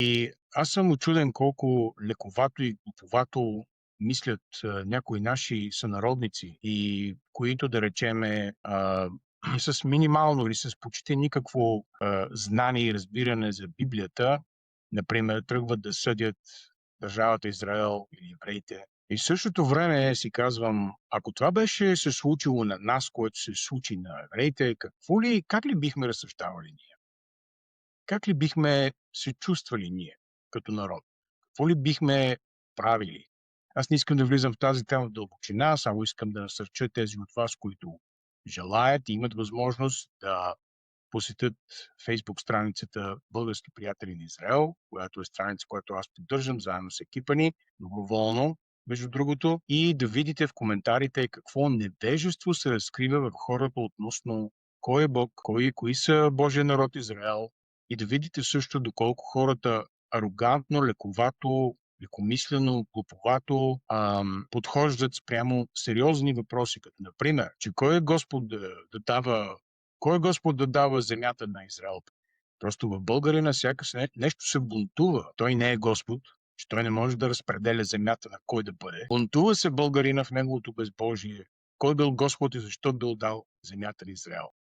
И аз съм учуден колко лековато и глуповато мислят някои наши сънародници, и които, да речеме, и с минимално или с почти никакво знание и разбиране за Библията, например, тръгват да съдят държавата Израел или евреите. И в същото време си казвам, ако това беше се случило на нас, което се случи на евреите, как ли бихме разсъждавали ние? Как ли бихме се чувствали ние като народ? Какво ли бихме правили? Аз не искам да влизам в тази тема в дълбочина, само искам да насърча тези от вас, които желаят и имат възможност да посетят Фейсбук страницата Български приятели на Израел, която е страница, която аз поддържам заедно с екипа ни, доброволно, между другото, и да видите в коментарите какво невежество се разкрива в хората относно кой е Бог, кои са Божия народ Израел, и да видите също доколко хората арогантно, лековато, лекомислено, глуповато подхождат спрямо сериозни въпроси, като например, че кой е Господ да дава земята на Израел? Просто в българина сякаш нещо се бунтува. Той не е Господ, че той не може да разпределя земята на кой да бъде. Бунтува се българина в неговото безбожие. Кой бил Господ и защо бил дал земята на Израел?